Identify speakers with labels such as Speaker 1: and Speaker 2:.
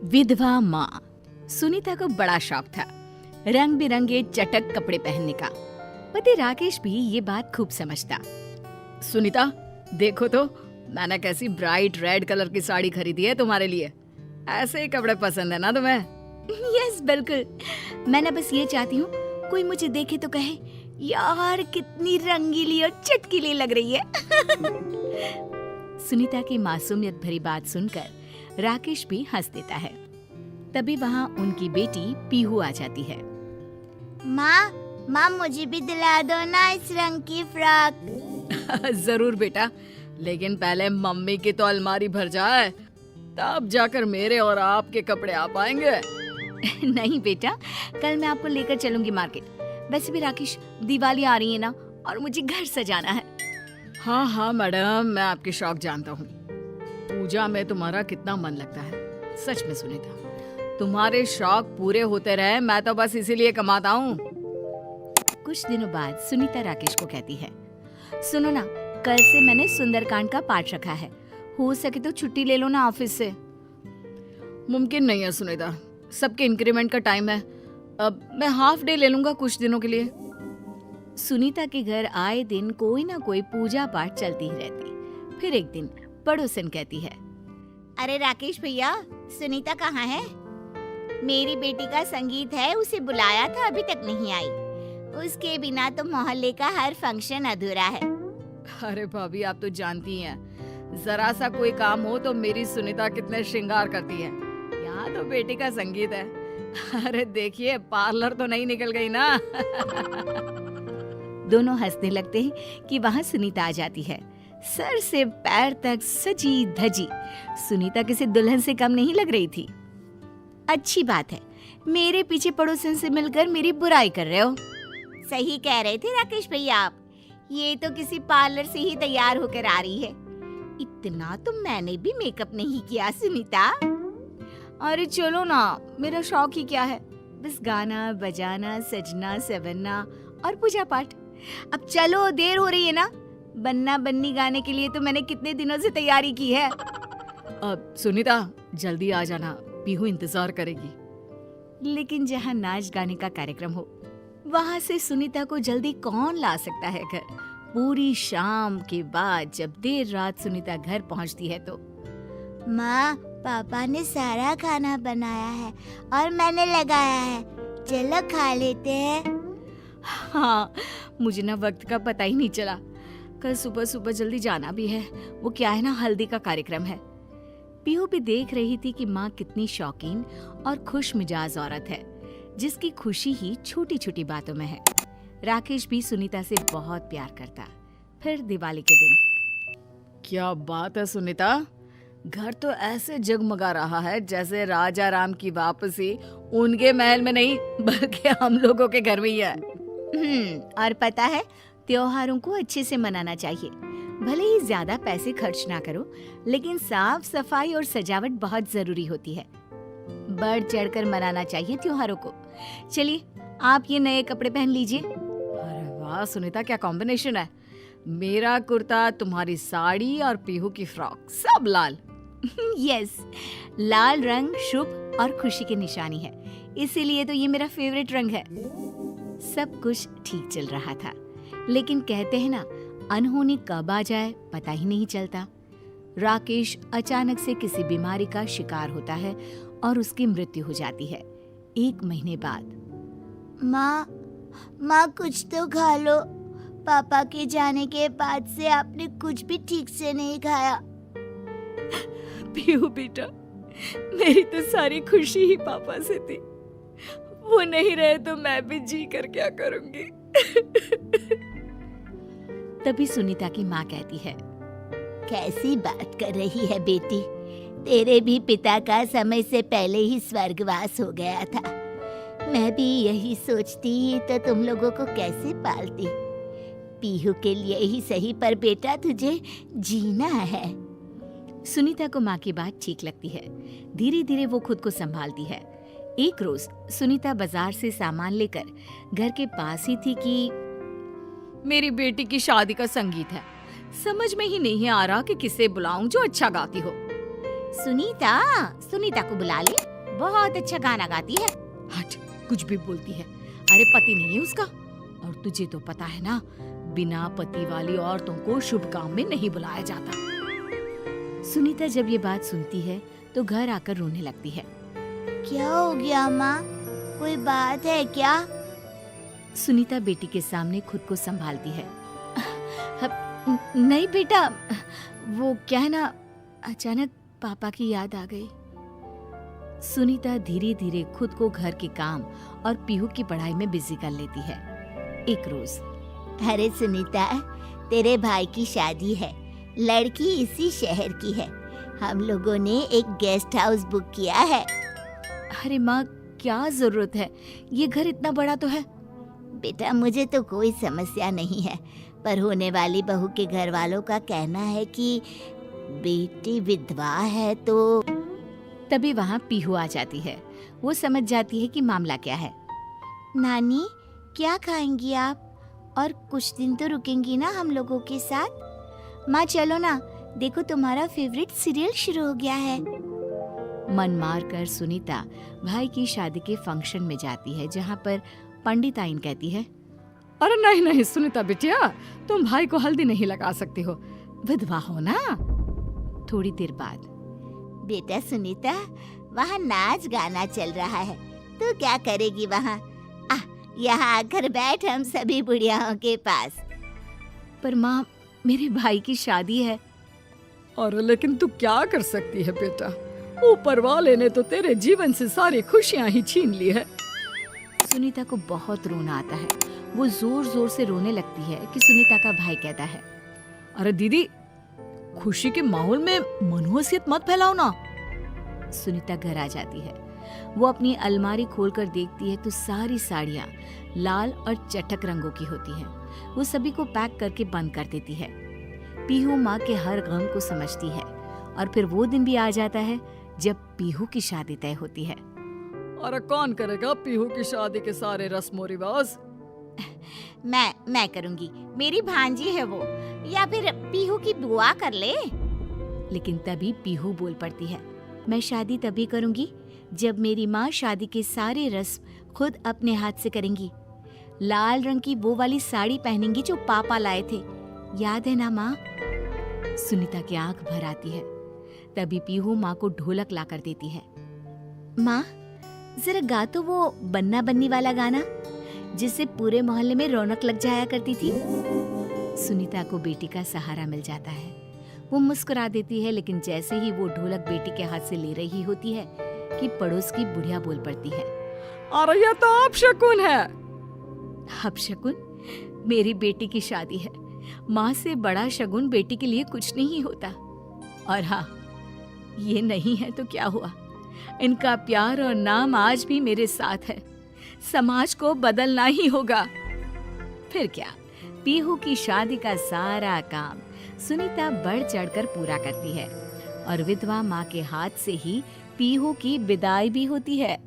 Speaker 1: विधवा माँ। सुनीता को बड़ा शौक था रंग बिरंगे चटक कपड़े पहनने का। पति राकेश भी ये बात खूब समझता। सुनीता, देखो तो मैंने कैसी ब्राइट रेड कलर की साड़ी खरीदी है तुम्हारे लिए। ऐसे ही कपड़े पसंद है ना तुम्हें? यस, बिल्कुल। मैं ना बस ये चाहती हूँ कोई मुझे देखे तो कहे, यार कितनी रंगीली और चटकीली लग रही है। सुनीता की मासूमियत भरी बात सुनकर राकेश भी हंस देता है। तभी वहाँ उनकी बेटी पीहू आ जाती है।
Speaker 2: माँ मुझे भी दिला दो ना इस रंग की फ्रॉक।
Speaker 1: जरूर बेटा, लेकिन पहले मम्मी की तो अलमारी भर जाए, तब जाकर मेरे और आपके कपड़े आ पाएंगे। नहीं बेटा, कल मैं आपको लेकर चलूंगी मार्केट। वैसे भी राकेश, दिवाली आ रही है ना, और मुझे घर सजाना है। हाँ मैडम, मैं आपके शौक जानता हूँ। पूजा में तुम्हारा कितना मन लगता है। सच में सुनीता, तुम्हारे शौक पूरे होते रहे, मैं तो बस इसीलिए कमाता हूँ। कुछ दिनों बाद सुनीता राकेश को कहती है, सुनो ना, कल से मैंने सुंदरकांड का पाठ रखा है, हो सके तो छुट्टी ले लो ना ऑफिस से। मुमकिन नहीं है सुनीता, सबके इंक्रीमेंट का टाइम है। अब मैं हाफ डे ले लूंगा कुछ दिनों के लिए। सुनीता के घर आए दिन कोई ना कोई पूजा पाठ चलती ही रहती। फिर एक दिन पड़ोसन कहती है,
Speaker 2: अरे राकेश भैया, सुनीता कहाँ है? मेरी बेटी का संगीत है, उसे बुलाया था, अभी तक नहीं आई। उसके बिना तो मोहल्ले का हर फंक्शन अधूरा है।
Speaker 1: अरे भाभी, आप तो जानती हैं, जरा सा कोई काम हो तो मेरी सुनीता कितने श्रृंगार करती है। यहाँ तो बेटी का संगीत है। अरे देखिए, पार्लर तो नहीं निकल गई ना। दोनों हंसने लगते हैं कि वहाँ सुनीता आ जाती है, सर से पैर तक सजी धजी। सुनीता किसी दुल्हन से कम नहीं लग रही थी। अच्छी बात है, मेरे पीछे पड़ोसन से मिलकर मेरी बुराई कर रहे हो।
Speaker 2: सही कह रहे थे राकेश भैया आप, ये तो किसी पार्लर से ही तैयार होकर आ रही है। इतना तो मैंने भी मेकअप नहीं किया सुनीता।
Speaker 1: अरे चलो ना, मेरा शौक ही क्या है, बस गाना बजाना, सजना सवरना और पूजा पाठ। अब चलो, देर हो रही है ना। बन्ना बन्नी गाने के लिए तो मैंने कितने दिनों से तैयारी की है। अब सुनीता, जल्दी आ जाना, पीहू इंतजार करेगी। लेकिन जहाँ नाच गाने का कार्यक्रम हो, वहाँ से सुनीता को जल्दी कौन ला सकता है घर। पूरी शाम के बाद जब देर रात सुनीता घर पहुँचती है तो,
Speaker 2: माँ, पापा ने सारा खाना बनाया है और मैंने लगाया है, चलो खा लेते हैं।
Speaker 1: हाँ, मुझे ना वक्त का पता ही नहीं चला। कल सुबह सुबह जल्दी जाना भी है। वो क्या है ना, हल्दी का कार्यक्रम है। पीहू भी देख रही थी कि माँ कितनी शौकीन और खुश मिजाज औरत है, जिसकी खुशी ही छोटी छोटी बातों में है। राकेश भी सुनीता से बहुत प्यार करता। फिर दिवाली के दिन, क्या बात है सुनीता, घर तो ऐसे जगमगा रहा है जैसे राजा राम की वापसी उनके महल में नहीं, बल्कि हम लोगों के घर में ही है। और पता है, त्योहारों को अच्छे से मनाना चाहिए। भले ही ज्यादा पैसे खर्च ना करो, लेकिन साफ सफाई और सजावट बहुत जरूरी होती है। बढ़ चढ़कर मनाना चाहिए त्योहारों को। चलिए, आप ये नए कपड़े पहन लीजिए। अरे वाह सुनीता, क्या कॉम्बिनेशन है। मेरा कुर्ता, तुम्हारी साड़ी और पीहू की फ्रॉक, सब लाल। यस, लाल रंग शुभ और खुशी की निशानी है, इसीलिए तो ये मेरा फेवरेट रंग है। सब कुछ ठीक चल रहा था, लेकिन कहते हैं ना, अनहोनी कब आ जाए पता ही नहीं चलता। राकेश अचानक से किसी बीमारी का शिकार होता है और उसकी मृत्यु हो जाती है 1 महीने बाद।
Speaker 2: माँ कुछ तो खा लो, पापा के जाने के बाद से आपने कुछ भी ठीक से नहीं खाया।
Speaker 1: पीहू बेटा, मेरी तो सारी खुशी ही पापा से थी। वो नहीं रहे तो मैं भी जी कर क्या करूंगी। तभी सुनीता की माँ कहती है,
Speaker 2: कैसी बात कर रही है बेटी, तेरे भी पिता का समय से पहले ही स्वर्गवास हो गया था। मैं भी यही सोचती तो तुम लोगों को कैसे पालती। पीहू के लिए ही सही, पर बेटा तुझे जीना है। सुनीता को माँ की बात ठीक लगती है। धीरे धीरे वो खुद को संभालती है। एक रोज सुनीता बाजार से सामान लेकर घर के पास ही थी कि मेरी बेटी की शादी का संगीत है। समझ में ही नहीं आ रहा कि किसे बुलाऊं जो अच्छा गाती हो। सुनीता को बुला ले। बहुत अच्छा गाना गाती है।
Speaker 1: हट, कुछ भी बोलती है। अरे पति नहीं है उसका, और तुझे तो पता है ना, बिना पति वाली औरतों को शुभ काम में नहीं बुलाया जाता। सुनीता जब ये बात सुनती है तो घर आकर रोने लगती है।
Speaker 2: क्या हो गया माँ, कोई बात है क्या?
Speaker 1: सुनीता बेटी के सामने खुद को संभालती है। नहीं बेटा, वो क्या है ना, अचानक पापा की याद आ गई। सुनीता धीरे धीरे खुद को घर के काम और पीहू की पढ़ाई में बिजी कर लेती है। एक रोज,
Speaker 2: अरे सुनीता, तेरे भाई की शादी है, लड़की इसी शहर की है। हम लोगों ने एक गेस्ट हाउस बुक किया है।
Speaker 1: अरे माँ, क्या जरूरत है, ये घर इतना बड़ा तो है।
Speaker 2: बेटा, मुझे तो कोई समस्या नहीं है, पर होने वाली बहू के घर वालों का कहना है कि बेटी विधवा है तो।
Speaker 1: तभी वहाँ पीहू आ जाती है। वो समझ जाती है कि मामला क्या है।
Speaker 2: नानी, क्या खाएंगी आप? और कुछ दिन तो रुकेंगी ना हम लोगों के साथ? माँ चलो ना, देखो तुम्हारा फेवरेट सीरियल शुरू हो गया है।
Speaker 1: मन मार कर सुनीता भाई की शादी के फंक्शन में जाती है, जहाँ पर पंडित आइन कहती है, अरे नहीं नहीं सुनीता बिटिया, तुम भाई को हल्दी नहीं लगा सकती हो, विधवा हो ना। थोड़ी देर बाद,
Speaker 2: बेटा सुनीता, वहाँ नाच गाना चल रहा है, तू क्या करेगी वहाँ? यहाँ आकर बैठ हम सभी बुढ़ियाओं के पास।
Speaker 1: पर माँ, मेरे भाई की शादी है।
Speaker 3: अरे लेकिन तू क्या कर सकती है बेटा, ऊपर वाले ने तो तेरे जीवन से सारी खुशियाँ ही छीन ली है।
Speaker 1: सुनीता को बहुत रोना आता है। वो जोर जोर से रोने लगती है कि सुनीता का भाई कहता है,
Speaker 3: अरे दीदी, खुशी के माहौल में मनहूसियत मत फैलाओ ना।
Speaker 1: सुनीता घर आ जाती है। वो अपनी अलमारी खोलकर देखती है तो सारी साड़ियाँ लाल और चटक रंगों की होती हैं। वो सभी को पैक करके बंद कर देती है। पीहू माँ के हर गम को समझती है। और फिर वो दिन भी आ जाता है जब पीहू की शादी तय होती है।
Speaker 3: अरे कौन करेगा पीहू की शादी के सारे रस्मों रिवाज?
Speaker 2: मैं करूँगी, मेरी भांजी है वो, या फिर पीहू की बुआ कर ले।
Speaker 1: लेकिन तभी पीहू बोल पड़ती है, मैं शादी तभी करूँगी जब मेरी माँ शादी के सारे रस्म खुद अपने हाथ से करेंगी। लाल रंग की वो वाली साड़ी पहनेंगी जो पापा लाए थे, याद है ना माँ? सुनीता की आंख भर आती है। तभी पीहू माँ को ढोलक ला कर देती है। माँ, जरा गा तो वो बन्ना बन्नी वाला गाना, जिससे पूरे मोहल्ले में रौनक लग जाया करती थी। सुनीता को बेटी का सहारा मिल जाता है। वो मुस्कुरा देती है, लेकिन जैसे ही वो ढोलक बेटी के हाथ से ले रही होती है कि पड़ोस की बुढ़िया बोल पड़ती है,
Speaker 3: अरे ये तो अपशकुन है।
Speaker 1: अपशकुन? मेरी बेटी की शादी है, माँ से बड़ा शगुन बेटी के लिए कुछ नहीं होता। और हाँ, ये नहीं है तो क्या हुआ, इनका प्यार और नाम आज भी मेरे साथ है। समाज को बदलना ही होगा। फिर क्या, पीहू की शादी का सारा काम सुनीता बढ़ चढ़कर पूरा करती है और विधवा माँ के हाथ से ही पीहू की विदाई भी होती है।